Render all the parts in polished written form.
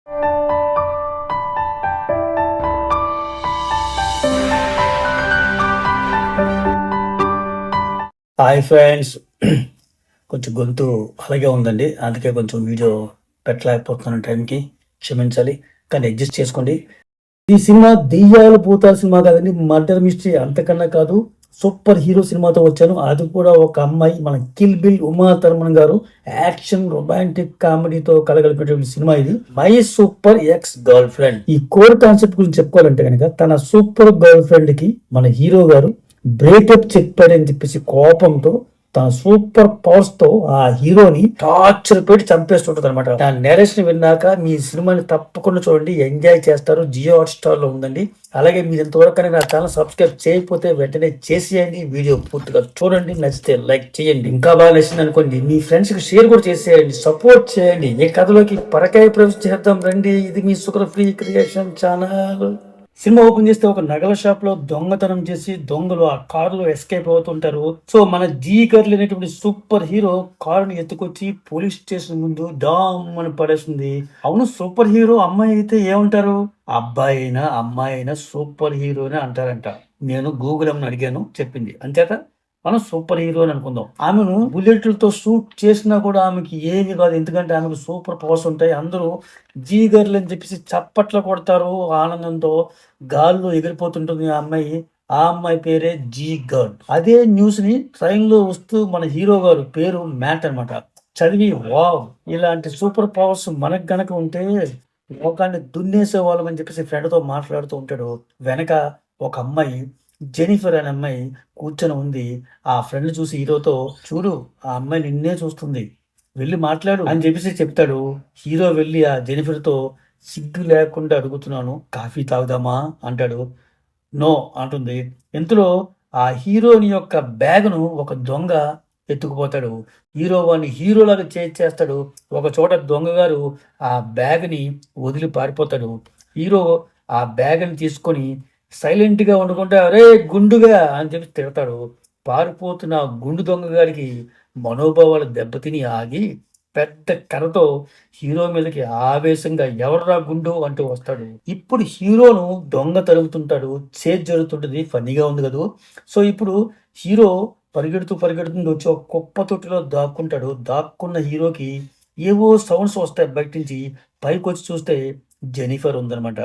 Hi friends. కొంచెం గొంతు అలాగే ఉందండి, అందుకే కొంచెం వీడియో పెట్టలేకపోతున్నాను టైంకి, క్షమించాలి. కానీ అడ్జస్ట్ చేసుకోండి. ఈ సినిమా దెయ్యాలు భూతాల సినిమా కాదండి, మర్డర్ మిస్టరీ అంతకన్నా కాదు. సూపర్ హీరో సినిమాతో వచ్చాను. అది కూడా ఒక అమ్మాయి, మన కిల్ బిల్ ఉమా థర్మన్ గారు యాక్షన్ రొమాంటిక్ కామెడీతో కలగలిపినటువంటి సినిమా ఇది. My super ex girl friend. ఈ కోర్ కాన్సెప్ట్ గురించి చెప్పుకోవాలంటే కనుక, తన సూపర్ గర్ల్ ఫ్రెండ్ కి మన హీరో గారు బ్రేకప్ చెప్పాడని చెప్పేసి కోపంతో తన సూపర్ పవర్స్ తో ఆ హీరోని టార్చర్ పెట్టి చంపేస్తుంటది అనమాట. ఆ నేరేషన్ విన్నాక మీ సినిమాని తప్పకుండా చూడండి, ఎంజాయ్ చేస్తారు. జియో హాట్ స్టార్ లో ఉందండి. అలాగే మీరు ఇంతవరకు నా ఛానల్ సబ్స్క్రైబ్ చేయకపోతే వెంటనే చేసేయండి. వీడియో పూర్తిగా చూడండి, నచ్చితే లైక్ చేయండి. ఇంకా బాగా నచ్చింది అనుకోండి మీ ఫ్రెండ్స్ కి షేర్ కూడా చేసేయండి, సపోర్ట్ చేయండి. ఈ కథలోకి పరకాయ ప్రవేశం చేద్దాం రండి. ఇది మీ Sukara free creation channel. Cinema open చేస్తే ఒక నగల షాప్ లో దొంగతనం చేసి దొంగలు ఆ కారులో ఎస్కేప్ అవుతుంటారు. సో మన జీ గర్ల్ అనేటువంటి సూపర్ హీరో కారుని ఎత్తుకొచ్చి పోలీస్ స్టేషన్ ముందు డామ్ అని పడేస్తుంది. అవును, సూపర్ హీరో అమ్మాయి అయితే ఏమంటారు? అబ్బాయి అయినా అమ్మాయి అయినా సూపర్ హీరోనే అంటారంట. నేను గూగుల్ అమ్మని అడిగాను, చెప్పింది. అంచేత మనం సూపర్ హీరో అని అనుకుందాం. ఆమెను బుల్లెట్లతో షూట్ చేసినా కూడా ఆమెకి ఏమి కాదు, ఎందుకంటే ఆమెకు సూపర్ పవర్స్ ఉంటాయి. అందరూ జీ గర్ల్ అని చెప్పేసి చప్పట్లు కొడతారు ఆనందంతో. గాల్లో ఎగిరిపోతుంటుంది ఆ అమ్మాయి. ఆ అమ్మాయి పేరే జీ గర్ల్. అదే న్యూస్ ని ట్రైన్ లో వస్తూ మన హీరో గారు పేరు మ్యాట్ అనమాట చదివి, వావ్, ఇలాంటి సూపర్ పవర్స్ మనకు గనక ఉంటే లోకాన్ని దున్నేసే వాళ్ళం అని చెప్పేసి ఫ్రెండ్ తో మాట్లాడుతూ ఉంటాడు. వెనక ఒక అమ్మాయి, జెనిఫర్ అనే అమ్మాయి కూర్చొని ఉంది. ఆ ఫ్రెండ్ చూసి హీరోతో, చూడు ఆ అమ్మాయి నిన్నే చూస్తుంది, వెళ్ళి మాట్లాడు అని చెప్పేసి చెప్తాడు. హీరో వెళ్ళి ఆ జెనిఫర్ తో, సిగ్గు లేకుండా అడుగుతున్నాను, కాఫీ తాగుదామా అంటాడు. నో అంటుంది. ఇంతలో ఆ హీరోని యొక్క బ్యాగ్ను ఒక దొంగ ఎత్తుకుపోతాడు. హీరో వాడిని హీరోలాగా చేస్తాడు. ఒక చోట దొంగగారు ఆ బ్యాగ్ని వదిలి పారిపోతాడు. హీరో ఆ బ్యాగ్ని తీసుకొని సైలెంట్ గా ఉండకుండా, అరే గుండుగా అని చెప్పి తిడతాడు. పారిపోతున్న ఆ గుండు దొంగ గారికి మనోభావాలు దెబ్బతిని ఆగి పెద్ద కర్రతో హీరో మీదకి ఆవేశంగా, ఎవర్రా గుండు అంటూ వస్తాడు. ఇప్పుడు హీరోను దొంగ తరుగుతుంటాడు. చేజ్ జరుగుతుంటది. ఫన్నీగా ఉంది కదా. సో ఇప్పుడు హీరో పరిగెడుతూ పరిగెడుతుంది వచ్చి ఒక కుప్ప తొట్టిలో దాక్కుంటాడు. దాక్కున్న హీరోకి ఏవో సౌండ్స్ వస్తాయి బయట నుంచి. పైకి వచ్చి చూస్తే జెనిఫర్ ఉందనమాట.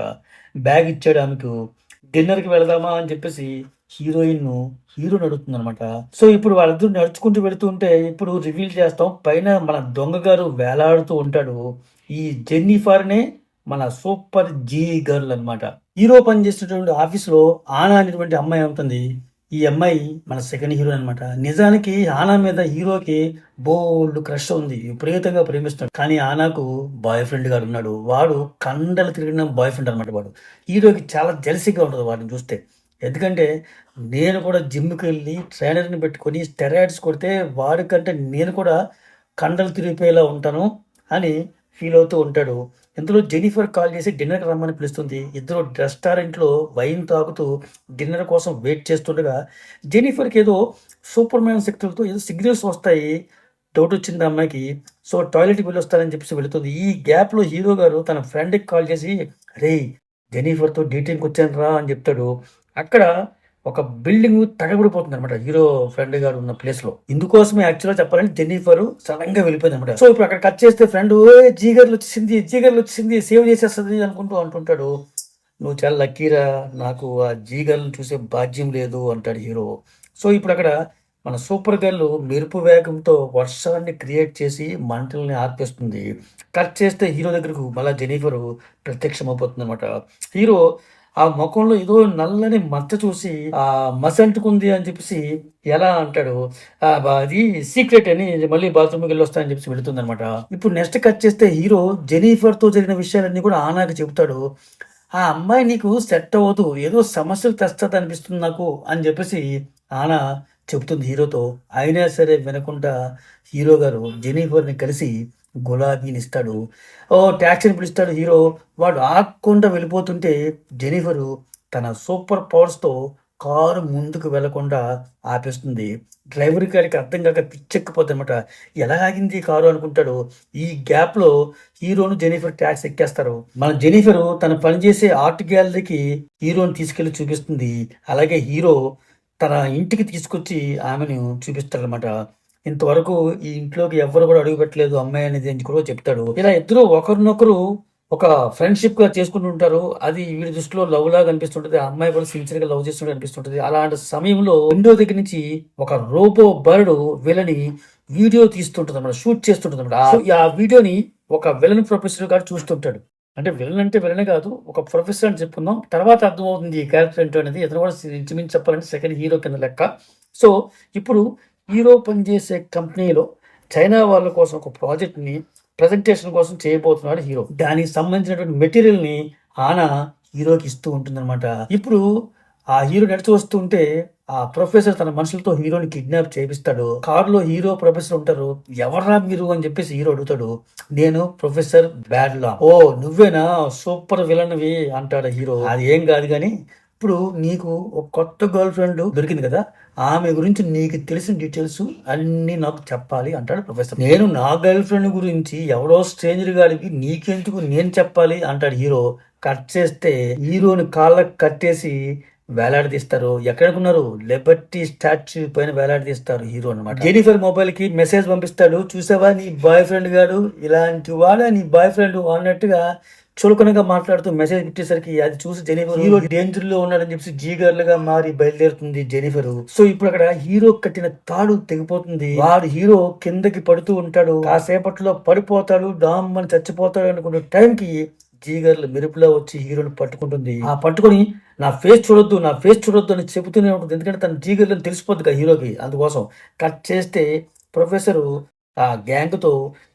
బ్యాగ్ ఇచ్చాడు ఆమెకు. డిన్నర్కి వెళదామా అని చెప్పేసి హీరో నడుస్తుంది అనమాట. సో ఇప్పుడు వాళ్ళిద్దరు నడుచుకుంటూ వెళుతుంటే ఇప్పుడు రివీల్ చేస్తాం. పైన మన దొంగ గారు వేలాడుతూ ఉంటాడు. ఈ జెన్నిఫర్నే మన సూపర్ జీ గర్ల్ అనమాట. హీరో పనిచేసినటువంటి ఆఫీస్ లో ఆనా అనేటువంటి అమ్మాయి ఉంటుంది. ఈ అమ్మాయి మన సెకండ్ హీరో అనమాట. నిజానికి ఆనా మీద హీరోకి బోల్డ్ క్రష్ ఉంది, విపరీతంగా ప్రేమిస్తాడు. కానీ ఆనాకు బాయ్ ఫ్రెండ్ గారు ఉన్నాడు. వాడు కండలు తిరిగిన బాయ్ ఫ్రెండ్ అనమాట. వాడు హీరోకి చాలా జెలసీగా ఉంటుంది వాడిని చూస్తే. ఎందుకంటే నేను కూడా జిమ్కి వెళ్ళి ట్రైనర్ని పెట్టుకొని స్టెరాయిడ్స్ కొడితే వాడికంటే నేను కూడా కండలు తిరిగిపోయేలా ఉంటాను అని ఫీల్ అవుతూ ఉంటాడు. ఇందులో జెనిఫర్ కాల్ చేసి డిన్నర్కి రమ్మని పిలుస్తుంది. ఇద్దరు రెస్టారెంట్లో వైన్ తాగుతూ డిన్నర్ కోసం వెయిట్ చేస్తుండగా జెనిఫర్కి ఏదో సూపర్ మ్యాన్ శక్తులతో ఏదో సిగ్నల్స్ వస్తాయి. డౌట్ వచ్చింది అమ్మాయికి. సో టాయిలెట్కి వెళ్ళి వస్తారని చెప్పేసి వెళుతుంది. ఈ గ్యాప్లో హీరో గారు తన ఫ్రెండ్కి కాల్ చేసి, రే జెనిఫర్తో డేటింగ్కి వచ్చాను రా అని చెప్తాడు. అక్కడ ఒక బిల్డింగ్ తగబడిపోతుంది అనమాట హీరో ఫ్రెండ్ గారు ఉన్న ప్లేస్ లో. ఇందుకోసమే యాక్చువల్గా చెప్పాలంటే జెన్నిఫర్ సడన్ గా వెళ్ళిపోయింది అనమాట. సో ఇప్పుడు అక్కడ కట్ చేస్తే ఫ్రెండ్, జీగర్లు వచ్చేసింది సేవ్ చేసేస్తుంది అనుకుంటూ అంటుంటాడు. నువ్వు చాలా లక్కీరా, నాకు ఆ జీగర్లను చూసే భాగ్యం లేదు అంటాడు హీరో. సో ఇప్పుడు అక్కడ మన సూపర్ గర్ల్ మెరుపు వేగంతో వర్షాన్ని క్రియేట్ చేసి మంటల్ని ఆర్పేస్తుంది. కట్ చేస్తే హీరో దగ్గరకు మళ్ళా జెనిఫర్ ప్రత్యక్షమైపోతుంది అనమాట. హీరో ఆ ముఖంలో ఏదో నల్లని మచ్చ చూసి ఆ మస అంటుకుంది అని చెప్పేసి ఎలా అంటాడు, అది సీక్రెట్ అని మళ్ళీ బాత్రూమ్కి వెళ్ళి వస్తా అని చెప్పేసి వెళుతుంది అనమాట. ఇప్పుడు నెక్స్ట్ కట్ చేస్తే హీరో జెనిఫర్ తో జరిగిన విషయాలన్నీ కూడా ఆనాకి చెబుతాడు. ఆ అమ్మాయి నీకు సెట్ అవ్వదు, ఏదో సమస్యలు తెస్తుంది అనిపిస్తుంది నాకు అని చెప్పేసి ఆనా చెబుతుంది హీరోతో. అయినా సరే వినకుండా హీరో గారు జెనిఫర్ని కలిసి గులాబీని ఇస్తాడు. ట్యాక్సీని పిలుస్తాడు హీరో. వాడు ఆక్కుండా వెళ్ళిపోతుంటే జెనిఫరు తన సూపర్ పవర్స్తో కారు ముందుకు వెళ్లకుండా ఆపేస్తుంది. డ్రైవర్ గారికి అర్థం కాక పిచ్చెక్కిపోద్దనమాట. ఎలా ఆగింది ఈ కారు అనుకుంటాడు. ఈ గ్యాప్‌లో హీరోను, జెన్నిఫర్ టాక్సీ ఎక్కేస్తారు. మన జెన్నిఫరు తను పనిచేసే ఆర్ట్ గ్యాలరీకి హీరోని తీసుకెళ్ళి చూపిస్తుంది. అలాగే హీరో తన ఇంటికి తీసుకొచ్చి ఆమెను చూపిస్తాడనమాట. ఇంతవరకు ఈ ఇంట్లోకి ఎవ్వరు కూడా అడుగుపెట్టలేదు అమ్మాయి అనేది అని కూడా చెప్తాడు. ఇలా ఇద్దరు ఒకరినొకరు ఒక ఫ్రెండ్‌షిప్‌గా చేసుకుంటూ ఉంటారు. అది వీడి దృష్టిలో లవ్ లాగా అనిపిస్తుంటది. ఆ అమ్మాయి కూడా సిన్సియర్‌గా లవ్ చేస్తున్నట్టు అనిపిస్తుంటది. అలాంటి సమయంలో విండో దగ్గర నుంచి ఒక రోబో బర్డ్ వీళ్ళని వీడియో తీస్తుంటదన్నమాట. షూట్ చేస్తుంటదన్నమాట. ఆ వీడియోని ఒక విలన్ ప్రొఫెసర్ గారు చూస్తుంటాడు. అంటే విలన్ అంటే విలనే కాదు. ఒక ప్రొఫెసర్ అని చెప్పుకుందాం. తర్వాత అర్థమవుతుంది ఈ క్యారెక్టర్ ఏంటో అనేది. ఇతను కూడా ఇంచుమించు చెప్పాలంటే సెకండ్ హీరో కింద లెక్క. సో, ఇప్పుడు హీరో పనిచేసే కంపెనీలో చైనా వాళ్ళ కోసం ఒక ప్రాజెక్ట్‌ని ప్రజెంటేషన్ కోసం చేయబోతున్నాడు హీరో. దానికి సంబంధించినటువంటి మెటీరియల్‌ని ఆన హీరోకి ఇస్తూ ఉంటుందన్నమాట. ఇప్పుడు ఆ హీరో నడిచి వస్తుంటే ఆ ప్రొఫెసర్ తన మనుషులతో హీరోని కిడ్నాప్ చేపిస్తాడు. కారులో హీరో, ప్రొఫెసర్ ఉంటారు. ఎవర్రా మీరు అని చెప్పేసి హీరో అడుగుతాడు. నేను ప్రొఫెసర్ బ్యాడ్లా. ఓ నువ్వేనా సూపర్ విలన్‌వి అంటాడు హీరో. అది ఏం కాదు గాని ఇప్పుడు నీకు ఒక కొత్త గర్ల్ ఫ్రెండ్ దొరికింది కదా! ఆమె గురించి నీకు తెలిసిన డీటెయిల్స్ అన్నీ నాకు చెప్పాలి అంటాడు ప్రొఫెసర్. నేను నా గర్ల్ ఫ్రెండ్ గురించి ఎవరో స్ట్రేంజర్ గాడికి నీకెందుకు నేను చెప్పాలి అంటాడు హీరో. కట్ చేస్తే హీరోని కాళ్ళకి కట్టేసి వేలాడదీస్తారు. ఎక్కడికున్నారు? లిబర్టీ స్టాచ్యూ పైన వేలాడదీస్తారు హీరో అనమాట. జెనిఫర్ మొబైల్ కి మెసేజ్ పంపిస్తాడు. చూసావా నీ బాయ్ ఫ్రెండ్ గాడు ఇలాంటి వాడా నీ బాయ్ ఫ్రెండ్ అన్నట్టుగా చులకనగా మాట్లాడుతూ మెసేజ్ పెట్టేసరికి అది చూసి జెనిఫర్ హీరో డేంజర్ లో ఉన్నాడని చెప్పి జీగర్లుగా మారి బయలుదేరుతుంది జెనిఫర్. సో ఇప్పుడు అక్కడ హీరో కట్టిన తాడు తెగిపోతుంది. వాడు హీరో కిందకి పడుతూ ఉంటాడు. కాసేపట్లో పడిపోతాడు, డామ్ అని చచ్చిపోతాడు అనుకున్న టైంకి జీగర్లు మెరుపులో వచ్చి హీరోని పట్టుకుంటుంది. ఆ పట్టుకొని నా ఫేస్ చూడొద్దు, నా ఫేస్ చూడొద్దు అని చెబుతూనే ఉంటుంది. ఎందుకంటే తన జీగర్లను తెలిసిపోద్ది కదా హీరోకి. అందుకోసం కట్ చేస్తే ప్రొఫెసరు ఆ గ్యాంగ్‌తో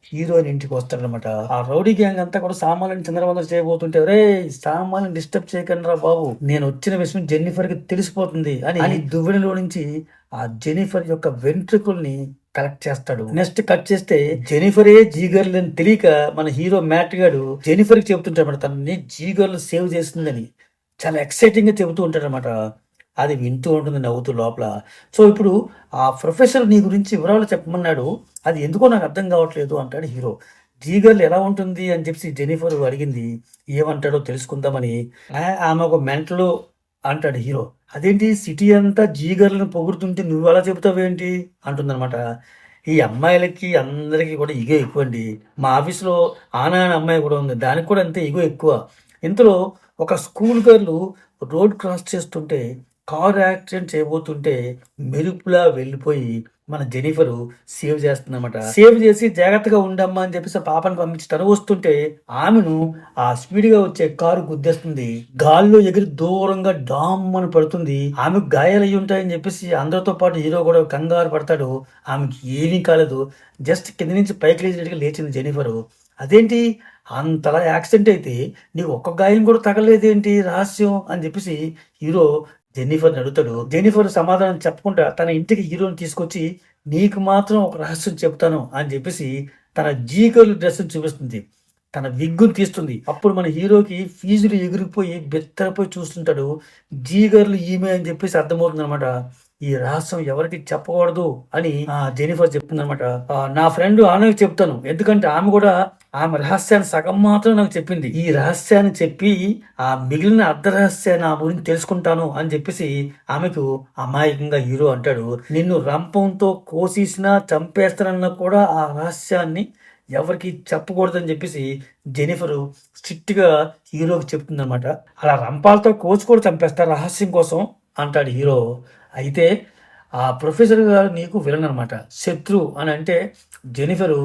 హీరోయిన్ ఇంటికి వస్తాడనమాట. ఆ రౌడీ గ్యాంగ్ అంతా కూడా సామాన్యుని చిందరవందర చేయబోతుంటే, "ఒరేయ్! సామాన్యుని డిస్టర్బ్ చేయకండిరా బాబు. నేను వచ్చిన విషయం జెన్నిఫర్‌కి తెలిసిపోతుంది" అని దువ్వెనలో నుంచి ఆ జెన్నిఫర్ యొక్క వెంట్రుకల్ని కలెక్ట్ చేస్తాడు. నెక్స్ట్ కట్ చేస్తే జెన్నిఫరే జీగర్ల్ అని తెలియక మన హీరో మ్యాట్ గాడు జెన్నిఫర్‌కి చెప్తుంటాడన్నమాట. తనని జీగర్ల్ సేవ్ చేసిందని. చాలా ఎక్సైటింగ్‌గా చెబుతూ ఉంటాడనమాట. అది వింటూ ఉంటుంది నవ్వుతూ లోపల. సో, ఇప్పుడు ఆ ప్రొఫెసర్ నీ గురించి వివరాలు చెప్పమన్నాడు. అది ఎందుకో నాకు అర్థం కావట్లేదు అంటాడు హీరో. జీగర్ల్ ఎలా ఉంటుంది అని చెప్పి జెన్నిఫర్ అడిగింది. ఏమంటాడో తెలుసుకుందామని. ఆమె ఒక మెంటలు అంటాడు హీరో. అదేంటి సిటీ అంతా జీగర్ల్‌ని పొగుడుతుంటే నువ్వలా చెబుతావేంటి అంటుందనమాట. ఈ అమ్మాయిలకి అందరికి కూడా ఇగో ఎక్కువండి. మా ఆఫీస్‌లో ఆనా అనే అమ్మాయి కూడా ఉంది. దానికి కూడా అంతే ఇగో ఎక్కువ. ఇంతలో ఒక స్కూల్ గర్ల్ రోడ్ క్రాస్ చేస్తుంటే కారు యాక్సిడెంట్ చేయబోతుంటే మెరుపులా వెళ్ళిపోయి మన జెనిఫరు సేవ్ చేస్తుందన్నమాట. సేవ్ చేసి జాగ్రత్తగా ఉండమ్మా అని చెప్పేసి ఆ పాపని పంపించి తను వస్తుంటే ఆమెను ఆ స్పీడ్ గా వచ్చే కారు గుద్దేస్తుంది. గాల్లో ఎగిరి దూరంగా డామ్ అని పడుతుంది. ఆమెకు గాయాలయ్యి ఉంటాయని చెప్పేసి అందరితో పాటు హీరో కూడా కంగారు పడతాడు. ఆమెకి ఏమీ కాలేదు. జస్ట్ కింద నుంచి పైకి లేచినట్టుగా లేచింది జెనిఫరు. అదేంటి అంతలా యాక్సిడెంట్ అయితే నీకు ఒక్క గాయం కూడా తగలేదేంటి రహస్యం అని చెప్పేసి హీరో జెన్నిఫర్‌ని అడుగుతాడు. జెన్నిఫర్ సమాధానం చెప్పకుండా తన ఇంటికి హీరోని తీసుకొచ్చి, "నీకు మాత్రం ఒక రహస్యం చెప్తాను" అని చెప్పేసి తన జీగర్ల్ డ్రెస్‌ని చూపిస్తుంది. తన విగ్గుని తీస్తుంది. అప్పుడు మన హీరోకి ఫీజులు ఎగిరిపోయి బిత్తరపోయి చూస్తుంటాడు. జీగర్ల్ ఈమె అని చెప్పేసి అర్థమవుతుందనమాట. ఈ రహస్యం ఎవరికీ చెప్పకూడదు అని జెనిఫర్ చెప్తుందనమాట. నా ఫ్రెండ్ ఆమెకి చెప్తాను. ఎందుకంటే ఆమె కూడా ఆమె రహస్యాన్ని సగం మాత్రం నాకు చెప్పింది. ఈ రహస్యాన్ని చెప్పి ఆ మిగిలిన అర్ధ రహస్యాన్ని ఆమె గురించి తెలుసుకుంటాను అని చెప్పేసి ఆమెకు అమాయకంగా హీరో అంటాడు. నిన్ను రంపంతో కోసేసినా చంపేస్తానన్నా కూడా ఆ రహస్యాన్ని ఎవరికి చెప్పకూడదని చెప్పేసి జెనిఫర్ స్ట్రిక్ట్ గా హీరోకి చెప్తుందనమాట. అలా రంపాలతో కోసి కూడా చంపేస్తారు రహస్యం కోసం అంటాడు హీరో. అయితే ఆ ప్రొఫెసర్ గారు నీకు విలన్ అనమాట. శత్రు అని అంటే జెనిఫరు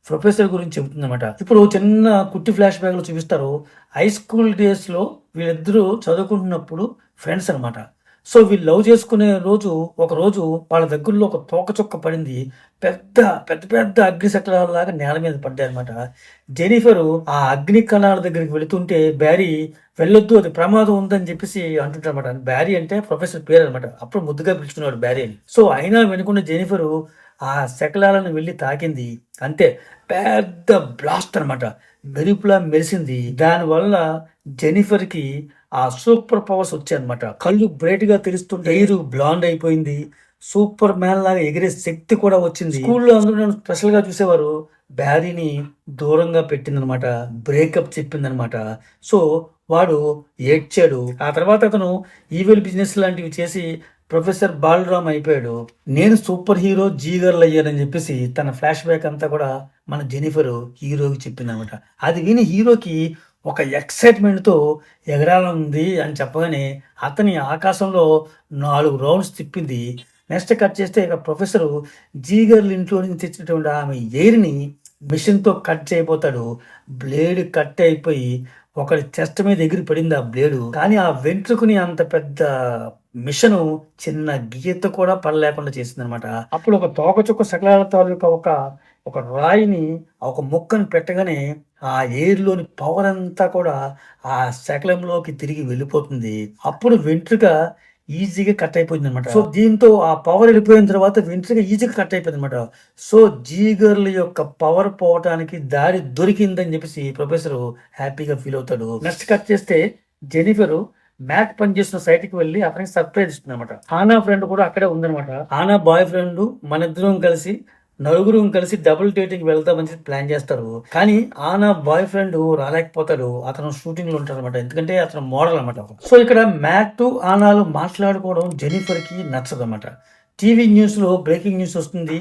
ప్రొఫెసర్ గురించి చెబుతుందన్నమాట. ఇప్పుడు చిన్న కుట్టి ఫ్లాష్ బ్యాక్‌లో చూపిస్తారు. హై స్కూల్ డేస్‌లో వీళ్ళిద్దరూ చదువుకుంటున్నప్పుడు ఫ్రెండ్స్ అనమాట. సో, వీళ్ళు లవ్ చేసుకునే రోజు ఒకరోజు వాళ్ళ దగ్గరలో ఒక తోకచుక్క పడింది. పెద్ద, పెద్ద పెద్ద అగ్ని శకలాల్లాగా నేల మీద పడ్డాయన్నమాట. జెనిఫరు ఆ అగ్ని కణాల దగ్గరికి వెళుతుంటే బ్యారీ వెళ్ళొద్దు అది ప్రమాదం ఉందని చెప్పేసి అంటుంటాడనమాట. బ్యారీ అంటే ప్రొఫెసర్ పేరనమాట. అప్పుడు ముద్దుగా పిలుచుకున్నాడు బ్యారీ అని. సో, అయినా వినకుండా జెనిఫరు ఆ శకలాలను వెళ్లి తాకింది. అంతే పెద్ద బ్లాస్ట్ అనమాట. మెరుపులా మెరిసింది. దానివల్ల జెనిఫర్‌కి ఆ సూపర్ పవర్స్ వచ్చాయన్నమాట. కళ్ళు బ్రైట్ గా తెలుస్తుంటే హెయిర్ బ్లాండ్ అయిపోయింది. సూపర్ మ్యాన్ లాగా ఎగిరే శక్తి కూడా వచ్చింది. స్కూల్లో అందరూ నన్ను స్పెషల్ గా చూసేవారు. బ్యారీని దూరంగా పెట్టిందనమాట. బ్రేకప్ చెప్పిందనమాట. సో వాడు ఏడ్చాడు. ఆ తర్వాత అతను ఈవిల్ బిజినెస్ లాంటివి చేసి ప్రొఫెసర్ బాలరామ్ అయిపోయాడు. నేను సూపర్ హీరో జీగర్లు అయ్యానని చెప్పేసి తన ఫ్లాష్ బ్యాక్ అంతా కూడా మన జెనిఫర్ హీరోకి చెప్పింది అనమాట. అది విని హీరోకి ఒక ఎక్సైట్మెంట్తో ఎగరాలంది అని చెప్పగానే అతని ఆకాశంలో 4 రౌండ్స్ తిప్పింది. నెక్స్ట్ కట్ చేస్తే ఇక ప్రొఫెసర్ జీగర్ల ఇంట్లో నుంచి తెచ్చినటువంటి ఆమె ఎయిర్ని మిషన్తో కట్ చేయబోతాడు. బ్లేడ్ కట్ అయిపోయి ఒకరి చెస్ట్ మీద ఎగిరి పడింది ఆ బ్లేడు. కానీ ఆ వెంట్రుకుని అంత పెద్ద మిషను చిన్న గీత కూడా పడలేకుండా చేసింది అనమాట. అప్పుడు ఒక తోకచుక్క శకలాల తాలూకా ఒక రాయిని ఒక ముక్కను పెట్టగానే ఆ ఎయిర్లోని పవర్ అంతా కూడా ఆ శకలంలోకి తిరిగి వెళ్ళిపోతుంది. అప్పుడు వెంట్రుక ఈజీగా కట్ అయిపోయింది అనమాట. సో దీంతో ఆ పవర్ వెళ్ళిపోయిన తర్వాత వెంట్రుక ఈజీగా కట్ అయిపోయింది అనమాట. సో జీగర్ల యొక్క పవర్ పోవటానికి దారి దొరికిందని చెప్పేసి ప్రొఫెసర్ హ్యాపీగా ఫీల్ అవుతాడు. నెక్స్ట్ కట్ చేస్తే జెనిఫర్ మ్యాట్ పనిచేస్తున్న సైట్ కి వెళ్ళి అతనికి సర్ప్రైజ్ ఇస్తుంది అనమాట. ఆనా ఫ్రెండ్ కూడా అక్కడే ఉందనమాట. ఆనా బాయ్ ఫ్రెండ్ మన ఇద్దరం కలిసి నలుగురు కలిసి డబుల్ డేటింగ్ వెళ్తామని ప్లాన్ చేస్తారు. కానీ ఆనా బాయ్ ఫ్రెండ్ రాలేకపోతాడు. అతను షూటింగ్ లో ఉంటారు అనమాట. ఎందుకంటే అతను మోడల్ అనమాట. సో ఇక్కడ మ్యాట్ ఆనాలు మాట్లాడుకోవడం జెనిఫర్ కి నచ్చదు అనమాట. టీవీ న్యూస్ లో బ్రేకింగ్ న్యూస్ వస్తుంది.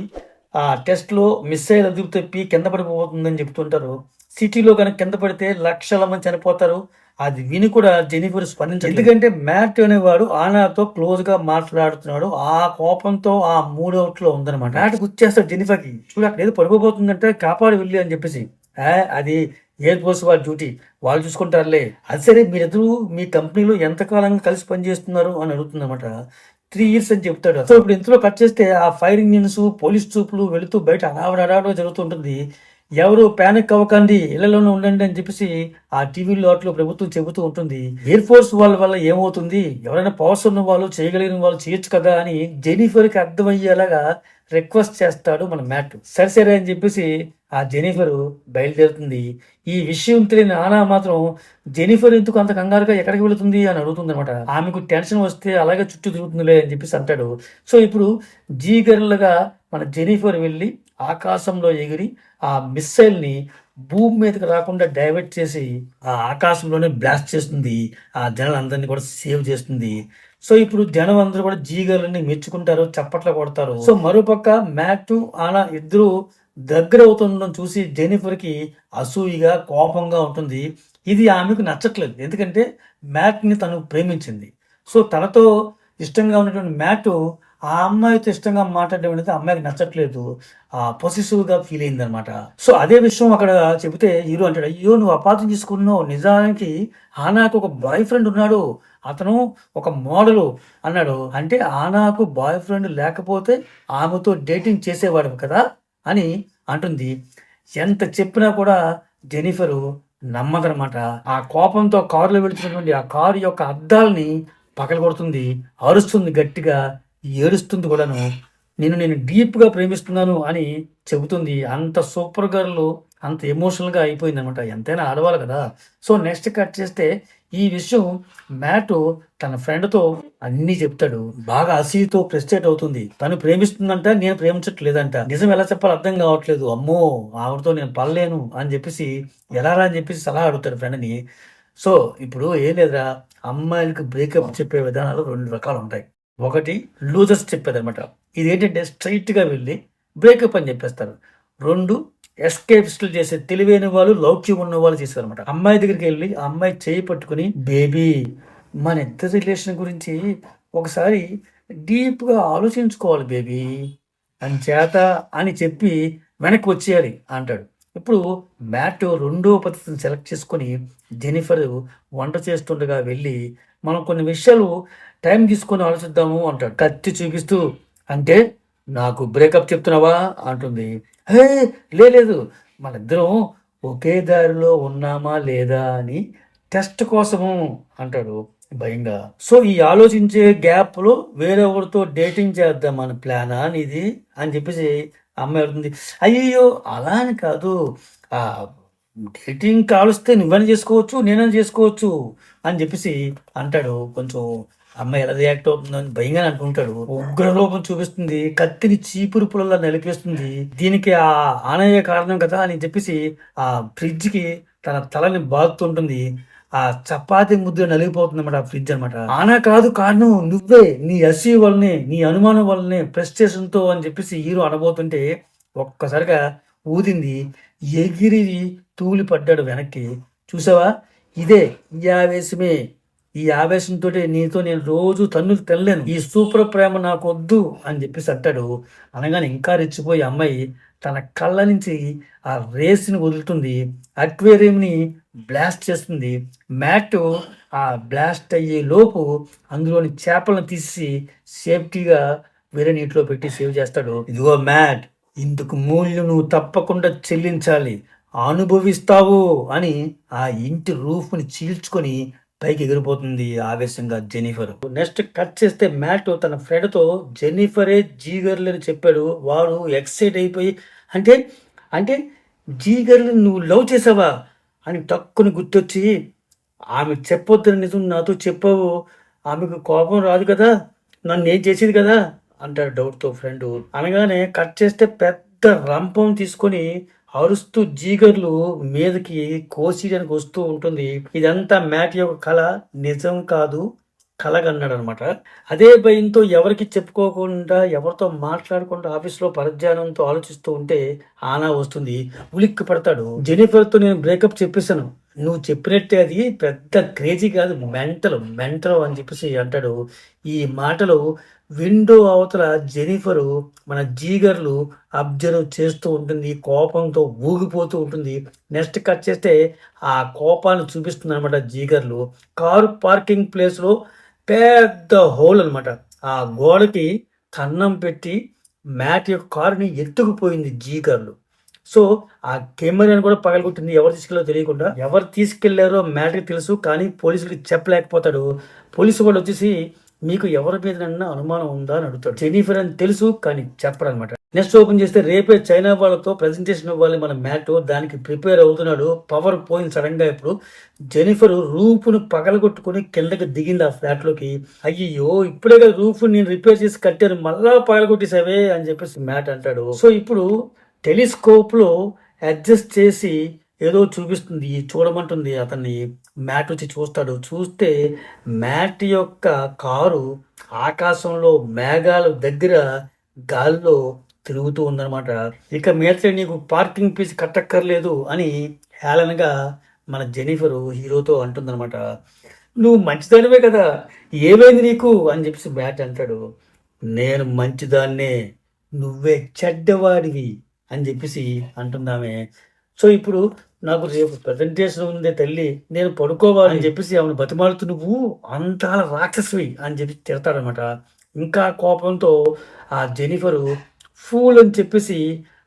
ఆ టెస్ట్ లో మిస్సైల్ అదుపు తప్పి కింద పడిపోతుందని చెప్తుంటారు. సిటీలో కనుక కింద పడితే లక్షల మంది చనిపోతారు. అది విని కూడా జెనిఫర్ స్పందించారు. ఎందుకంటే మ్యాట్ అనేవాడు ఆనాతో క్లోజ్ గా మాట్లాడుతున్నాడు. ఆ కోపంతో ఆ మూడౌట్ లో ఉందన్నమాట. మ్యాట్ గుర్చేస్తాడు జెనిఫర్ కి, చూడు అక్కడ ఏదో పడిపోతుందంటే కాపాడు వెళ్ళి అని చెప్పేసి. అది ఎయిర్ ఫోర్స్ వాళ్ళ డ్యూటీ, వాళ్ళు చూసుకుంటారులే. అది సరే, మీరిద్దరు మీ కంపెనీలో ఎంతకాలంగా కలిసి పనిచేస్తున్నారు అని అడుగుతుంది అనమాట. 3 years అని చెప్తాడు. సో ఇప్పుడు ఇంతలో కట్ చేస్తే ఆ ఫైర్ ఇంజిన్స్ పోలీస్ చూపులు వెళుతూ బయట అడావిడ జరుగుతుంటుంది. ఎవరు ప్యానిక్ అవ్వకండి, ఇళ్లలోనే ఉండండి అని చెప్పేసి ఆ టీవీలో అట్లో ప్రభుత్వం చెబుతూ ఉంటుంది. ఎయిర్ ఫోర్స్ వాళ్ళ వల్ల ఏమవుతుంది, ఎవరైనా పవర్స్ ఉన్న వాళ్ళు చేయగలిగిన వాళ్ళు చేయొచ్చు కదా అని జెనిఫర్ కి అర్థమయ్యేలాగా రిక్వెస్ట్ చేస్తాడు మన మ్యాట్. సరే అని చెప్పేసి ఆ జెనిఫర్ బయలుదేరుతుంది. ఈ విషయం తెలియని ఆనా మాత్రం జెనిఫర్ ఎందుకు అంత కంగారుగా ఎక్కడికి వెళుతుంది అని అడుగుతుంది అనమాట. ఆమెకు టెన్షన్ వస్తే అలాగే చుట్టూ తిరుగుతుందిలే అని చెప్పేసి అంటాడు. సో ఇప్పుడు జీగర్లుగా మన జెనిఫర్ వెళ్ళి ఆకాశంలో ఎగిరి ఆ మిస్సైల్ ని భూమి మీదకి రాకుండా డైవర్ట్ చేసి ఆ ఆకాశంలోనే బ్లాస్ట్ చేస్తుంది. ఆ జనాలందరినీ కూడా సేవ్ చేస్తుంది. సో ఇప్పుడు జనం అందరూ కూడా జీగర్లని మెచ్చుకుంటారు, చప్పట్లు కొడతారు. సో మరోపక్క మ్యాట్ ఆనా ఇద్దరు దగ్గర అవుతుండడం చూసి జెనిఫర్ కి అసూయిగా కోపంగా ఉంటుంది. ఇది ఆమెకు నచ్చట్లేదు. ఎందుకంటే మ్యాట్ ని తను ప్రేమించింది. సో తనతో ఇష్టంగా ఉన్నటువంటి మ్యాట్ ఆ అమ్మాయితో ఇష్టంగా మాట్లాడడం అనేది అమ్మాయికి నచ్చట్లేదు. పొసెసివ్ గా ఫీల్ అయింది అనమాట. సో అదే విషయం అక్కడ చెబితే హీరో అంటాడు, అయ్యో నువ్వు అపార్థం చేసుకున్నావు, నిజానికి ఆనాకు ఒక బాయ్ ఫ్రెండ్ ఉన్నాడు, అతను ఒక మోడలు అన్నాడు. అంటే ఆనాకు బాయ్ ఫ్రెండ్ లేకపోతే ఆమెతో డేటింగ్ చేసేవాడు కదా అని అంటుంది. ఎంత చెప్పినా కూడా జెనిఫర్ నమ్మదనమాట. ఆ కోపంతో కారులో వెళుతున్నటువంటి ఆ కారు యొక్క అద్దాలని పగలగొడుతుంది, అరుస్తుంది గట్టిగా, ఏడుస్తుంది కూడాను. నేను డీప్గా ప్రేమిస్తున్నాను అని చెబుతుంది. అంత సూపర్ గర్ల్ అంత ఎమోషనల్గా అయిపోయింది అనమాట. ఎంతైనా ఆడవాళ్ళు కదా. సో నెక్స్ట్ కట్ చేస్తే ఈ విషయం మ్యాట్ తన ఫ్రెండ్తో అన్నీ చెప్తాడు. బాగా అసూయతో ఫ్రస్ట్రేట్ అవుతుంది. తను ప్రేమిస్తుందంట, నేను ప్రేమించట్లేదంట. నిజం ఎలా చెప్పాలో అర్థం కావట్లేదు. అమ్మో ఆవిడతో నేను పడలేను అని చెప్పేసి ఎలా అని చెప్పేసి సలహా అడుగుతాడు ఫ్రెండ్ని. సో ఇప్పుడు ఏం లేదురా, అమ్మాయిలకు బ్రేకప్ చెప్పే విధానాలు 2 రకాలు ఉంటాయి. ఒకటి లూజర్స్ చెప్పేది అనమాట. ఇది ఏంటంటే స్ట్రైట్ గా వెళ్ళి బ్రేకప్ అని చెప్పేస్తారు. 2 ఎస్కేపిస్టులు చేసే తెలివైన వాళ్ళు, లౌక్యం ఉన్న వాళ్ళు చేస్తారు అనమాట. అమ్మాయి దగ్గరికి వెళ్ళి ఆ అమ్మాయి చేయి పట్టుకుని, బేబీ మన ఇద్దరి రిలేషన్ గురించి ఒకసారి డీప్ గా ఆలోచించుకోవాలి బేబీ అని చేత అని చెప్పి వెనక్కి వచ్చేయాలి అంటాడు. ఇప్పుడు మ్యాట్ 2వ పద్ధతిని సెలెక్ట్ చేసుకొని జెనిఫర్ వంట చేస్తుండగా వెళ్ళి మనం కొన్ని విషయాలు టైం తీసుకొని ఆలోచిద్దాము అంటాడు కత్తి చూపిస్తూ. అంటే నాకు బ్రేకప్ చెప్తున్నావా అంటుంది. హే లేదు, మన ఇద్దరం ఒకే దారిలో ఉన్నామా లేదా అని టెస్ట్ కోసము అంటాడు భయంగా. సో ఈ ఆలోచించే గ్యాప్ లో వేరెవరితో డేటింగ్ చేద్దాం అని ప్లానా ఇది అని చెప్పేసి అమ్మాయి అడుగుతుంది. అయ్యో అలా అని కాదు, ఆ డేటింగ్ కావలిస్తే నువ్వైనా చేసుకోవచ్చు, నేనైనా చేసుకోవచ్చు అని చెప్పేసి అంటాడు. కొంచెం అమ్మాయి ఎలా రియాక్ట్ అవుతుందని భయంగా అనుకుంటాడు. ఉగ్రరూపం చూపిస్తుంది, కత్తిని చీపురు పుల్లలా నలిపేస్తుంది. దీనికి ఆ ఆనయ్య కారణం కదా అని చెప్పేసి ఆ ఫ్రిడ్జ్ కి తన తలని బాదుతుంటుంది. ఆ చపాతి ముద్ద నలిగిపోతుంది అనమాట ఆ ఫ్రిడ్జ్ అనమాట. ఆనా కాదు కారణం నువ్వే, నీ అసీ వల్లనే, నీ అనుమానం వల్లనే, ఫ్రస్ట్రేషన్ తో అని చెప్పేసి హీరో అనబోతుంటే ఒక్కసారిగా ఊదింది, ఎగిరి తూలి పడ్డాడు వెనక్కి. చూసావా, ఇదే ఈ ఆవేశమే, ఈ ఆవేశంతో నీతో నేను రోజు తన్నులు తినలేను, ఈ సూపర్ ప్రేమ నాకు వద్దు అని చెప్పేసి అంటాడు. అనగానే ఇంకా రెచ్చిపోయి అమ్మాయి తన కళ్ళ నుంచి ఆ రేస్ని వదులుతుంది, అక్వేరియంని బ్లాస్ట్ చేస్తుంది. మ్యాట్ ఆ బ్లాస్ట్ అయ్యే లోపు అందులోని చేపలను తీసి సేఫ్టీగా వేరే నీటిలో పెట్టి సేవ్ చేస్తాడు. ఇదిగో మ్యాట్, ఇందుకు మూల్యం నువ్వు తప్పకుండా చెల్లించాలి, అనుభవిస్తావు అని ఆ ఇంటి రూఫ్ని చీల్చుకొని పైకి ఎగిరిపోతుంది ఆవేశంగా జెనిఫర్. నెక్స్ట్ కట్ చేస్తే మ్యాట్ తన ఫ్రెండ్ తో జెనిఫరే జీగర్లు అని చెప్పాడు. వాడు ఎక్సైట్ అయిపోయి అంటే అంటే జీగర్లు నువ్వు లవ్ చేసావా అని టక్కుని గుర్తొచ్చి, ఆమె చెప్పొద్దని నిజం నాతో చెప్పావు, ఆమెకు కోపం రాదు కదా, నన్ను ఏం చేసేది కదా అంటాడు డౌట్తో ఫ్రెండ్. అనగానే కట్ చేస్తే పెద్ద రంపం తీసుకొని అరుస్తూ జీగర్లు మీదకి కోసిడానికి వస్తూ ఉంటుంది. ఇదంతా మ్యాట్ యొక్క కళ, నిజం కాదు, కలగన్నాడు అనమాట. అదే భయంతో ఎవరికి చెప్పుకోకుండా, ఎవరితో మాట్లాడకుండా ఆఫీస్లో పరధ్యానంతో ఆలోచిస్తూ ఉంటే ఆనా వస్తుంది. ఉలిక్కి పడతాడు. జెనిఫర్తో నేను బ్రేకప్ చెప్పేశాను, నువ్వు చెప్పినట్టే అది పెద్ద క్రేజీ కాదు, మెంటల్ మెంటల్ అని చెప్పేసి అంటాడు. ఈ మాటలు విండో అవతల జెనిఫరు మన జీగర్లు అబ్జర్వ్ చేస్తూ ఉంటుంది, కోపంతో ఊగిపోతూ ఉంటుంది. నెక్స్ట్ కట్ చేస్తే ఆ కోపాన్ని చూపిస్తుంది అనమాట జీగర్లు. కారు పార్కింగ్ ప్లేస్లో పెద్ద హోల్ అనమాట, ఆ గోడకి కన్నం పెట్టి మ్యాట్ యొక్క కారుని ఎత్తుకుపోయింది జీగర్లు. సో ఆ కెమెరాని కూడా పగలగొట్టింది, ఎవరు తీసుకెళ్ళారో తెలియకుండా. ఎవరు తీసుకెళ్లారో మ్యాట్కి తెలుసు, కానీ పోలీసులకి చెప్పలేకపోతాడు. పోలీసు వాళ్ళు వచ్చేసి మీకు ఎవరి మీద అనుమానం ఉందా అని అడుగుతాడు. జెనిఫర్ అని తెలుసు కానీ చెప్పరు అనమాట. నెక్స్ట్ ఓపెన్ చేస్తే రేపే చైనా వాళ్ళతో ప్రెజెంటేషన్ ఇవ్వాలి మన మ్యాట్, దానికి ప్రిపేర్ అవుతున్నాడు. పవర్ పోయింది సడన్ గా. ఇప్పుడు జెనిఫర్ రూఫ్ను పగలగొట్టుకుని కిందకి దిగింది ఆ ఫ్లాట్ లోకి. అయ్యో ఇప్పుడే కదా రూఫ్ నేను రిపేర్ చేసి కట్టాను, మళ్ళా పగలగొట్టేసావే అని చెప్పేసి మ్యాట్ అంటాడు. సో ఇప్పుడు టెలిస్కోప్ లో అడ్జస్ట్ చేసి ఏదో చూపిస్తుంది, చూడమంటుంది అతన్ని. మ్యాట్ వచ్చి చూస్తాడు. చూస్తే మ్యాట్ యొక్క కారు ఆకాశంలో మేఘాల దగ్గర గాల్లో తిరుగుతూ ఉందన్నమాట. ఇక మీద నీకు పార్కింగ్ ఫీజు కట్టక్కర్లేదు అని హేళనగా మన జెనిఫర్ హీరోతో అంటుందన్నమాట. నువ్వు మంచిదానివే కదా, ఏమైంది నీకు అని చెప్పేసి మ్యాట్ అంటాడు. నేను మంచిదాన్నే, నువ్వే చెడ్డవాడివి అని చెప్పేసి అంటుందామే. సో ఇప్పుడు నాకు రేపు ప్రజెంటేషన్ ఉంది తల్లి, నేను పడుకోవాలి అని చెప్పేసి ఆమెను బతిమాలుతూ నువ్వు అంతా రాక్షసువి అని చెప్పి తిడతాడనమాట. ఇంకా కోపంతో ఆ జెనిఫరు ఫూల్ అని చెప్పేసి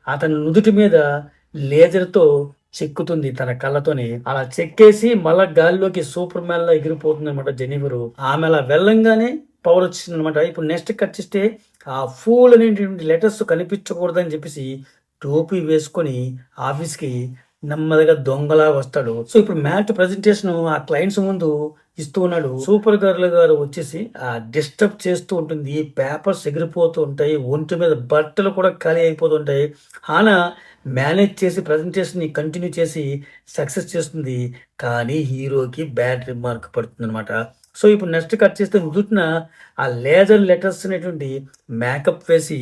అతని నుదుటి మీద లేజర్తో చెక్కుతుంది తన కళ్ళతోని. అలా చెక్కేసి మళ్ళా గాలిలోకి సూపర్ మ్యాన్ లా ఎగిరిపోతుంది అనమాట జెనిఫరు. ఆమె అలా వెళ్ళంగానే పవర్ వచ్చింది అనమాట. ఇప్పుడు నెక్స్ట్ కట్ చేస్తే ఆ ఫూల్ అనేటువంటి లెటర్స్ కనిపించకూడదని చెప్పేసి టోపీ వేసుకొని ఆఫీస్కి నెమ్మదిగా దొంగలా వస్తాడు. సో ఇప్పుడు మ్యాట్ ప్రెజెంటేషన్ ఆ క్లయింట్స్ ముందు ఇస్తూ ఉన్నాడు. సూపర్ గర్ల్ గారు వచ్చేసి ఆ డిస్టర్బ్ చేస్తూ ఉంటుంది, పేపర్స్ ఎగిరిపోతూ ఉంటాయి, ఒంటి మీద బట్టలు కూడా ఖాళీ అయిపోతుంటాయి. ఆనా మేనేజ్ చేసి ప్రెజెంటేషన్ ని కంటిన్యూ చేసి సక్సెస్ చేస్తుంది, కానీ హీరోకి బ్యాడ్ రిమార్క్ పడుతుంది అనమాట. సో ఇప్పుడు నెక్స్ట్ కట్ చేస్తే నుదుటిన ఆ లేజర్ లెటర్స్ అనేటువంటి మేకప్ వేసి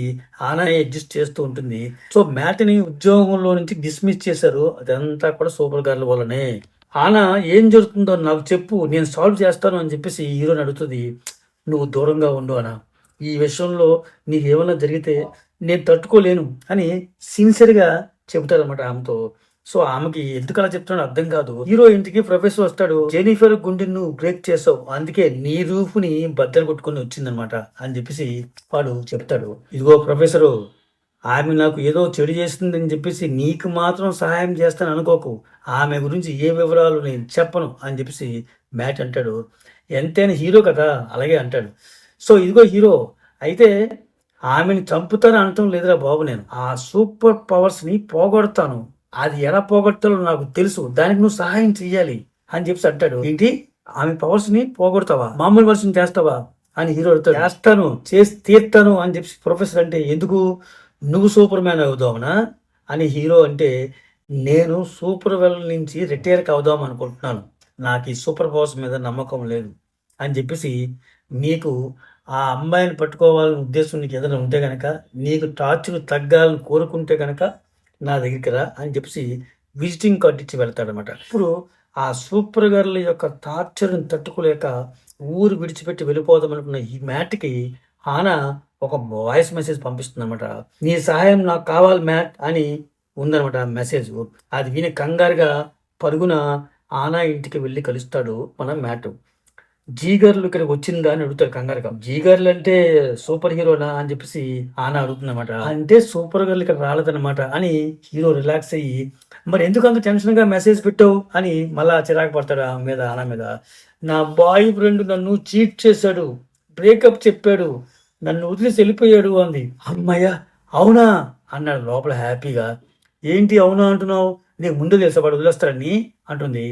ఆనా అడ్జస్ట్ చేస్తూ ఉంటుంది. సో మ్యాట్ని ఉద్యోగంలో నుంచి డిస్మిస్ చేశారు, అదంతా కూడా సూపర్ గర్ల్ వల్లనే. ఆనా ఏం జరుగుతుందో నాకు చెప్పు, నేను సాల్వ్ చేస్తాను అని చెప్పేసి హీరోని అడుగుతుంది. నువ్వు దూరంగా ఉండు అనా, ఈ విషయంలో నీకు ఏమైనా జరిగితే నేను తట్టుకోలేను అని సిన్సియర్గా చెబుతారనమాట ఆమెతో. సో ఆమెకి ఎందుకు అలా చెప్తాడో అర్థం కాదు. హీరో ఇంటికి ప్రొఫెసర్ వస్తాడు. జెనిఫర్ గుండెని నువ్వు బ్రేక్ చేసావు, అందుకే నీ రూఫ్ని బద్దలు కొట్టుకుని వచ్చిందనమాట అని చెప్పేసి వాడు చెప్తాడు. ఇదిగో ప్రొఫెసరు, ఆమె నాకు ఏదో చెడు చేస్తుందని చెప్పేసి నీకు మాత్రం సహాయం చేస్తాను అనుకోకు, ఆమె గురించి ఏ వివరాలు నేను చెప్పను అని చెప్పేసి మ్యాట్ అంటాడు. ఎంతైనా హీరో కదా, అలాగే అంటాడు. సో ఇదిగో హీరో, అయితే ఆమెను చంపుతాను అనటం లేదురా బాబు, నేను ఆ సూపర్ పవర్స్ని పోగొడతాను, అది ఎలా పోగొట్టాలో నాకు తెలుసు, దానికి నువ్వు సహాయం చెయ్యాలి అని చెప్పి అంటాడు. ఏంటి, ఆమె పవర్స్ ని పోగొడతావా, మామూలు వర్షం చేస్తావా అని హీరో అడుగుతాడు. చేస్తాను, చేసి తీర్తాను అని చెప్పి ప్రొఫెసర్ అంటే, ఎందుకు, నువ్వు సూపర్ మ్యాన్ అవుదావునా అని హీరో అంటే, నేను సూపర్ వెల్ నుంచి రిటైర్ అవుదాం అనుకుంటున్నాను, నాకు ఈ సూపర్ పవర్స్ మీద నమ్మకం లేదు అని చెప్పేసి, నీకు ఆ అమ్మాయిని పట్టుకోవాలని ఉద్దేశం నీకు ఏదైనా ఉంటే కనుక, నీకు టార్చర్ తగ్గాలని కోరుకుంటే కనుక నా దగ్గరికి రా అని చెప్పేసి విజిటింగ్ కార్డు ఇచ్చి వెళ్తాడనమాట. ఇప్పుడు ఆ సూపర్ గర్ల్ యొక్క టార్చర్ని తట్టుకోలేక ఊరు విడిచిపెట్టి వెళ్ళిపోదాం అనుకున్న ఈ మ్యాట్కి ఆనా ఒక వాయిస్ మెసేజ్ పంపిస్తుంది అనమాట. నీ సహాయం నాకు కావాలి మ్యాట్ అని ఉందనమాట ఆ మెసేజ్. అది విని కంగారుగా పరుగున ఆనా ఇంటికి వెళ్ళి కలుస్తాడు మన మ్యాట్. జీగర్లు ఇక్కడికి వచ్చిందా అని అడుగుతారు కంగారుగా. జీగర్లు అంటే సూపర్ హీరోనా అని చెప్పేసి ఆనా అడుగుతుందన్నమాట. అంటే సూపర్ గర్ల్ ఇక్కడ రాలేదన్నమాట అని హీరో రిలాక్స్ అయ్యి, మరి ఎందుకు అంత టెన్షన్ గా మెసేజ్ పెట్టావు అని మళ్ళా చిరాకు పడతాడు ఆమె మీద, ఆనా మీద. నా బాయ్ ఫ్రెండ్ నన్ను చీట్ చేశాడు, బ్రేకప్ చెప్పాడు, నన్ను వదిలేసి వెళ్ళిపోయాడు అంది. అమ్మయ్య అవునా అన్నాడు లోపల హ్యాపీగా. ఏంటి అవునా అంటున్నావు, నీకు ముందు తెలుసా వాడు వదిలేస్తాడని అంటుంది.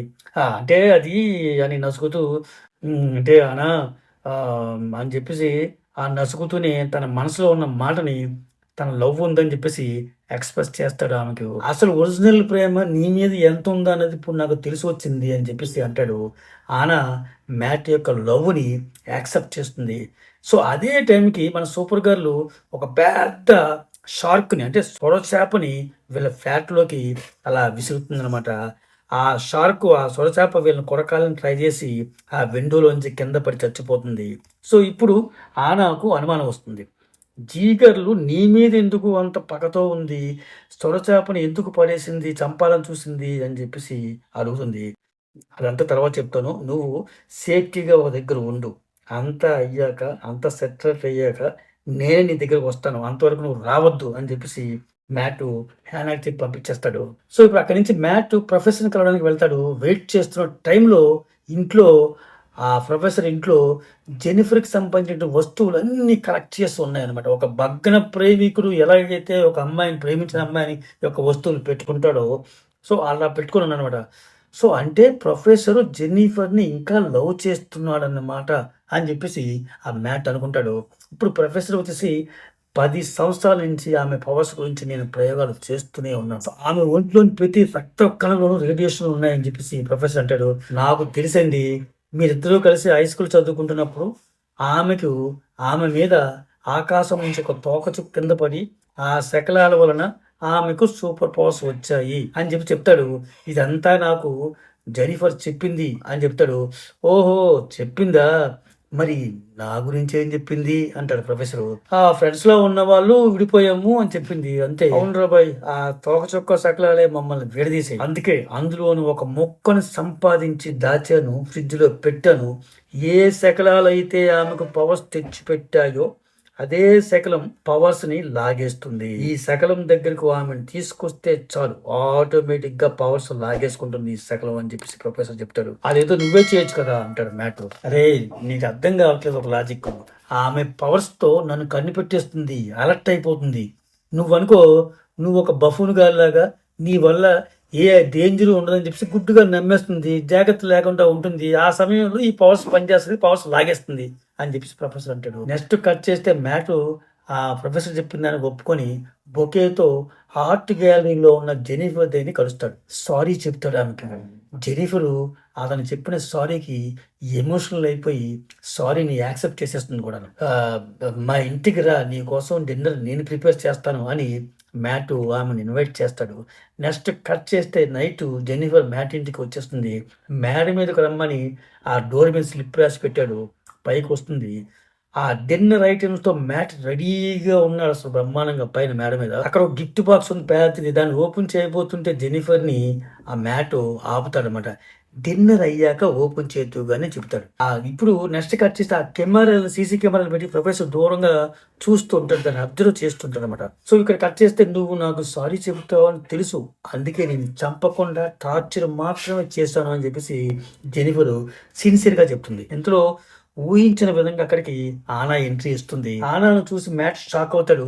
అంటే అది అని నసుకుతూ, అంటే అనా అని చెప్పేసి ఆ నసుకుతూనే తన మనసులో ఉన్న మాటని, తన లవ్ ఉందని చెప్పేసి ఎక్స్ప్రెస్ చేస్తాడు ఆమెకు. అసలు ఒరిజినల్ ప్రేమ నీ మీద ఎంత ఉందో అనేది ఇప్పుడు నాకు తెలిసి వచ్చింది అని చెప్పేసి అంటాడు. ఆనా మ్యాట్ యొక్క లవ్ని యాక్సెప్ట్ చేస్తుంది. సో అదే టైంకి మన సూపర్ గర్ల్ ఒక పెద్ద షార్క్ని, అంటే సొరచేపని వీళ్ళ ఫ్లాట్లోకి అలా విసురుతుంది అనమాట. ఆ షార్క్, ఆ సొరచేప వీళ్ళని కొరకాలని ట్రై చేసి ఆ విండోలోంచి కింద పడి చచ్చిపోతుంది. సో ఇప్పుడు ఆనాకు అనుమానం వస్తుంది, జీగర్లు నీ మీద ఎందుకు అంత పగతో ఉంది, సొరచేపని ఎందుకు పడేసింది, చంపాలని చూసింది అని చెప్పేసి అడుగుతుంది. అదంతా తర్వాత చెప్తాను, నువ్వు సేఫ్టీగా ఒక దగ్గర ఉండు, అంతా అయ్యాక, అంతా సెటిల్ అయ్యాక నేనే నీ దగ్గరకు వస్తాను, అంతవరకు నువ్వు రావద్దు అని చెప్పేసి మ్యాట్ హ్యానాకి చెప్పి పంపించేస్తాడు. సో ఇప్పుడు అక్కడి నుంచి మ్యాట్ ప్రొఫెసర్ని కలవడానికి వెళ్తాడు. వెయిట్ చేస్తున్న టైంలో ఇంట్లో, ఆ ప్రొఫెసర్ ఇంట్లో జెనిఫర్కి సంబంధించిన వస్తువులు అన్నీ కలెక్ట్ చేస్తూ ఉన్నాయన్నమాట. ఒక భగ్న ప్రేమికుడు ఎలాగైతే ఒక అమ్మాయిని, ప్రేమించిన అమ్మాయిని యొక్క వస్తువులు పెట్టుకుంటాడో, సో అలా పెట్టుకుని ఉన్నాడనమాట. సో అంటే ప్రొఫెసరు జెన్నిఫర్ని ఇంకా లవ్ చేస్తున్నాడన్నమాట అని చెప్పేసి ఆ మ్యాట్ అనుకుంటాడు. ఇప్పుడు ప్రొఫెసర్ వచ్చేసి 10 సంవత్సరాల నుంచి ఆమె పవర్స్ గురించి నేను ప్రయోగాలు చేస్తూనే ఉన్నాను. సో ఆమె ఒంట్లోని ప్రతి రక్త కణంలోనూ రేడియేషన్ ఉన్నాయని చెప్పేసి ప్రొఫెసర్ అంటాడు. నాకు తెలిసింది, మీరిద్దరూ కలిసి హై స్కూల్ చదువుకుంటున్నప్పుడు ఆమెకు, ఆమె మీద ఆకాశం నుంచి ఒక తోకచుక్క కింద పడి ఆ శకలాల వలన ఆమెకు సూపర్ పవర్స్ వచ్చాయి అని చెప్పి చెప్తాడు. ఇదంతా నాకు జెనిఫర్ చెప్పింది అని చెప్తాడు. ఓహో చెప్పిందా, మరి నా గురించి ఏం చెప్పింది అంటాడు ప్రొఫెసర్. ఆ ఫ్రెండ్స్ లో ఉన్న వాళ్ళు విడిపోయాము అని చెప్పింది అంతే. అవును రాబాయ్, ఆ తోక చొక్క సకలాలే మమ్మల్ని విడదీసాయి, అందుకే అందులోను ఒక మొక్కను సంపాదించి దాచాను, ఫ్రిడ్జ్ లో పెట్టాను. ఏ శకలాలైతే ఆమెకు పవర్స్ తెచ్చి పెట్టాయో అదే శకలం పవర్స్ ని లాగేస్తుంది. ఈ శకలం దగ్గరకు ఆమెను తీసుకొస్తే చాలు, ఆటోమేటిక్ గా పవర్స్ లాగేసుకుంటుంది ఈ శకలం అని చెప్పేసి ప్రొఫెసర్ చెప్తాడు. అదేదో నువ్వే చేయొచ్చు కదా అంటాడు మ్యాట్. అరే నీకు అర్థం కావట్లేదు ఒక లాజిక్, ఆమె పవర్స్ తో నన్ను కన్ను పెట్టేస్తుంది, అలర్ట్ అయిపోతుంది. నువ్వు అనుకో, నువ్వు ఒక బఫూన్ గారిలాగా నీ వల్ల ఏ డేంజర్ ఉండదని చెప్పేసి గుడ్డుగా నమ్మేస్తుంది, జాగ్రత్త లేకుండా ఉంటుంది. ఆ సమయంలో ఈ పవర్స్ పనిచేస్తుంది, పవర్స్ లాగేస్తుంది అని చెప్పేసి ప్రొఫెసర్ అంటాడు. నెక్స్ట్ కట్ చేస్తే మ్యాట్ ఆ ప్రొఫెసర్ చెప్పిన దానికి ఒప్పుకొని బొకేతో ఆర్ట్ గ్యాలరీలో ఉన్న జెనిఫర్ దగ్గర కలుస్తాడు. సారీ చెప్తాడు ఆమెకి. జెనిఫరు అతను చెప్పిన సారీకి ఎమోషనల్ అయిపోయి సారీని యాక్సెప్ట్ చేసేస్తుంది కూడా. మా ఇంటికి రా, నీ కోసం డిన్నర్ నేను ప్రిపేర్ చేస్తాను అని మ్యాట్ ఆమెను ఇన్వైట్ చేస్తాడు. నెక్స్ట్ కట్ చేస్తే నైట్ జెనిఫర్ మ్యాట్ ఇంటికి వచ్చేస్తుంది. మేడ మీదకి రమ్మని ఆ డోర్ మీద స్లిప్ రాసి పెట్టాడు, పైకి వస్తుంది. ఆ డిన్నర్ ఐటమ్స్ తో మ్యాట్ రెడీగా ఉన్నాడు అసలు బ్రహ్మాండంగా పైన మేడ మీద. అక్కడ ఒక గిఫ్ట్ బాక్స్ ఉంది పెద్దది, దాన్ని ఓపెన్ చేయబోతుంటే జెనిఫర్ ని ఆ మ్యాట్ ఆపుతాడు అనమాట. డిన్నర్ అయ్యాక ఓపెన్ చేతుగానే చెప్తాడు. ఇప్పుడు నెక్స్ట్ కట్ చేస్తే ఆ కెమెరాలు, సీసీ కెమెరాలు పెట్టి ప్రొఫెసర్ దూరంగా చూస్తూ ఉంటాడు, దాన్ని అబ్జర్వ్ చేస్తుంటాడు అనమాట. సో ఇక్కడ కట్ చేస్తే, నువ్వు నాకు సారీ చెబుతావు అని తెలుసు, అందుకే నేను చంపకుండా టార్చర్ మాత్రమే చేస్తాను అని చెప్పేసి జెనిఫర్ సిన్సియర్ గా చెప్తుంది. ఇంతలో ఊహించిన విధంగా అక్కడికి ఆనా ఎంట్రీ ఇస్తుంది. ఆనాను చూసి మ్యాట్ షాక్ అవుతాడు.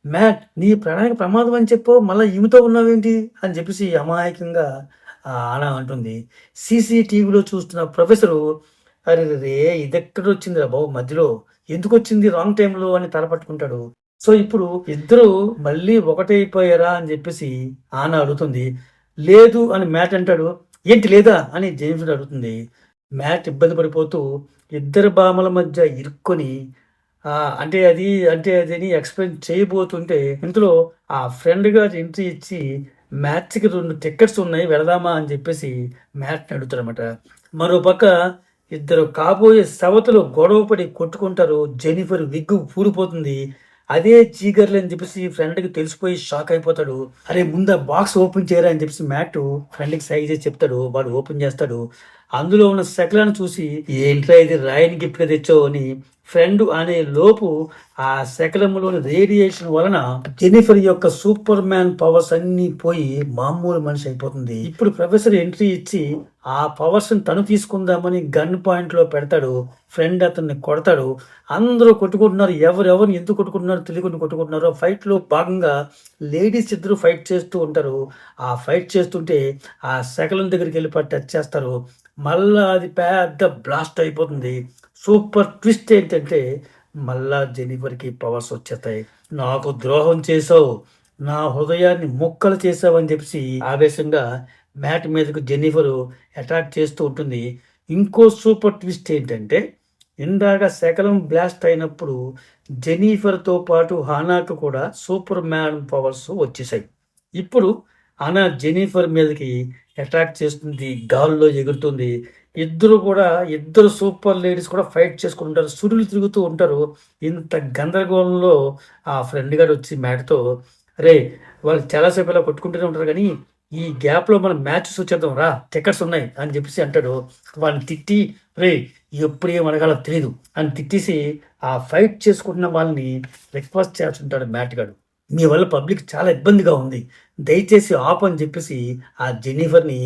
మ్యాట్ నీ ప్రాణానికి ప్రమాదం అని చెప్పు మళ్ళీ ఈమెతో ఉన్నావేంటి అని చెప్పేసి అమాయకంగా ఆనా అంటుంది. సీసీటీవీలో చూస్తున్న ప్రొఫెసరు అరే రే ఇదెక్కడొచ్చిందిరా బాబు మధ్యలో ఎందుకొచ్చింది రాంగ్ టైంలో అని తలపట్టుకుంటాడు. సో ఇప్పుడు ఇద్దరు మళ్ళీ ఒకటైపోయారా అని చెప్పేసి ఆనా అడుగుతుంది. లేదు అని మ్యాట్ అంటాడు. ఏంటి లేదా అని జెనిఫర్ అడుగుతుంది. మ్యాట్ ఇబ్బంది పడిపోతూ ఇద్దరు భామల మధ్య ఇరుక్కొని అంటే అది అని ఎక్స్‌ప్లెయిన్ చేయబోతుంటే, ఇంతలో ఆ ఫ్రెండ్ గారు ఎంట్రీ ఇచ్చి, మ్యాచ్‌కి 2 టికెట్స్ ఉన్నాయి వెళదామా అని చెప్పేసి మ్యాట్‌ని అడుగుతాడనమాట. మరోపక్క ఇద్దరు కాబోయే సవతులు గొడవ పడి కొట్టుకుంటారు. జెనిఫర్ విగ్గు ఊడిపోతుంది. అదే చీగర్లు అని చెప్పేసి ఫ్రెండ్‌కి తెలిసిపోయి షాక్ అయిపోతాడు. అరే ముందు ఆ బాక్స్ ఓపెన్ చేయరా అని చెప్పేసి మ్యాట్ ఫ్రెండ్‌కి సైగ చేసి చెప్తాడు. వాడు ఓపెన్ చేస్తాడు. అందులో ఉన్న శకలను చూసి ఏంట్రా ఇది రాయని గిఫ్ట్‌గా తెచ్చావు అని ఫ్రెండ్ అనే లోపు ఆ శకలములోని రేడియేషన్ వలన జెనిఫర్ యొక్క సూపర్ మ్యాన్ పవర్స్ అన్ని పోయి మామూలు మనిషి అయిపోతుంది. ఇప్పుడు ప్రొఫెసర్ ఎంట్రీ ఇచ్చి ఆ పవర్స్ తను తీసుకుందామని గన్ పాయింట్ లో పెడతాడు. ఫ్రెండ్ అతన్ని కొడతాడు. అందరూ కొట్టుకుంటున్నారు. ఎవరెవరు ఎందుకు కొట్టుకుంటున్నారో తెలియకుండా కొట్టుకుంటున్నారు. ఫైట్ లో భాగంగా లేడీస్ ఇద్దరు ఫైట్ చేస్తూ ఉంటారు. ఆ ఫైట్ చేస్తుంటే ఆ శకలం దగ్గరికి వెళ్ళి టచ్ చేస్తారు. మళ్ళా అది పెద్ద బ్లాస్ట్ అయిపోతుంది. సూపర్ ట్విస్ట్ ఏంటంటే మళ్ళా జెనిఫర్కి పవర్స్ వచ్చేస్తాయి. నాకు ద్రోహం చేసావు, నా హృదయాన్ని ముక్కలు చేసావు అని చెప్పేసి ఆవేశంగా మ్యాట్ మీదకు జెనిఫర్ అటాక్ చేస్తూ ఉంటుంది. ఇంకో సూపర్ ట్విస్ట్ ఏంటంటే ఇందాక శకలం బ్లాస్ట్ అయినప్పుడు జెనిఫర్తో పాటు హానాకు కూడా సూపర్ మ్యాన్ పవర్స్ వచ్చేసాయి. ఇప్పుడు హానా జెనిఫర్ మీదకి అటాక్ చేస్తుంది, గాల్లో ఎగురుతుంది. ఇద్దరు సూపర్ లేడీస్ కూడా ఫైట్ చేసుకుంటారు, సుడులు తిరుగుతూ ఉంటారు. ఇంత గందరగోళంలో ఆ ఫ్రెండ్ గారు వచ్చి మ్యాట్తో రే వాళ్ళు చాలాసేపు ఇలా కొట్టుకుంటూనే ఉంటారు కానీ ఈ గ్యాప్లో మనం మ్యాచెస్ వచ్చేద్దాం రా టికెట్స్ ఉన్నాయి అని చెప్పేసి అంటాడు. వాళ్ళని తిట్టి రే ఎప్పుడు ఏం అడగాలో తెలియదు అని తిట్టేసి ఆ ఫైట్ చేసుకుంటున్న వాళ్ళని రిక్వెస్ట్ చేస్తుంటాడు మ్యాట్ గాడు. మీ వల్ల పబ్లిక్ చాలా ఇబ్బందిగా ఉంది, దయచేసి ఆప్ అని చెప్పేసి ఆ జెనిఫర్ని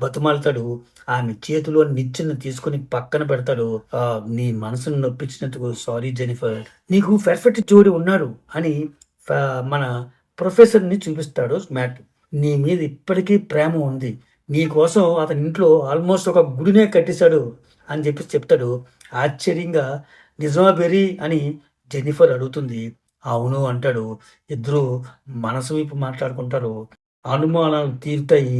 బతిమాలుతాడు. ఆమె చేతిలో నిచ్చెను తీసుకుని పక్కన పెడతాడు. నీ మనసును నొప్పించినందుకు సారీ జెనిఫర్, నీకు పర్ఫెక్ట్ జోడి ఉన్నాడు అని మన ప్రొఫెసర్ని చూపిస్తాడు మ్యాట్. నీ మీద ఇప్పటికీ ప్రేమ ఉంది, నీ కోసం అతని ఇంట్లో ఆల్మోస్ట్ ఒక గుడినే కట్టేశాడు అని చెప్పి చెప్తాడు. ఆశ్చర్యంగా నిజమా బెరీ అని జెనిఫర్ అడుగుతుంది. అవును అంటాడు. ఇద్దరు మనసు వైపు మాట్లాడుకుంటారు. అనుమానాలు తీరుతాయి,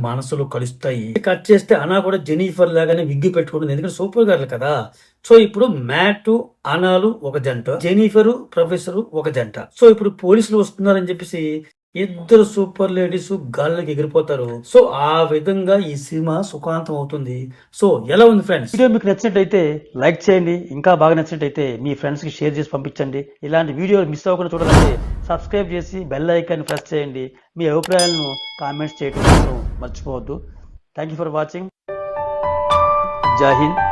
మనసులు కలుస్తాయి. కట్ చేస్తే అనా కూడా జెనిఫర్ లాగానే విగ్గి పెట్టుకుంటుంది, ఎందుకంటే సూపర్ గర్ల్ కదా. సో ఇప్పుడు మ్యాట్ అనాలు ఒక జంట, జెనిఫర్ ప్రొఫెసర్ ఒక జంట. సో ఇప్పుడు పోలీసులు వస్తున్నారని చెప్పేసి ఇద్దరు సూపర్ లేడీస్ గాల్లోకి ఎగిరిపోతారు. సో ఆ విధంగా ఈ సినిమా సుఖాంతం అవుతుంది. సో ఎలా ఉంది ఫ్రెండ్స్? వీడియో మీకు నచ్చినట్టయితే లైక్ చేయండి, ఇంకా బాగా నచ్చినట్టయితే మీ ఫ్రెండ్స్ కి షేర్ చేసి పంపించండి. ఇలాంటి వీడియోలు మిస్ అవ్వకుండా చూడాలంటే సబ్స్క్రైబ్ చేసి బెల్ ఐకాన్ ప్రెస్ చేయండి. మీ అభిప్రాయాలను కామెంట్స్ చేయడం మర్చిపోవద్దు. Thank you for watching. జై హింద్.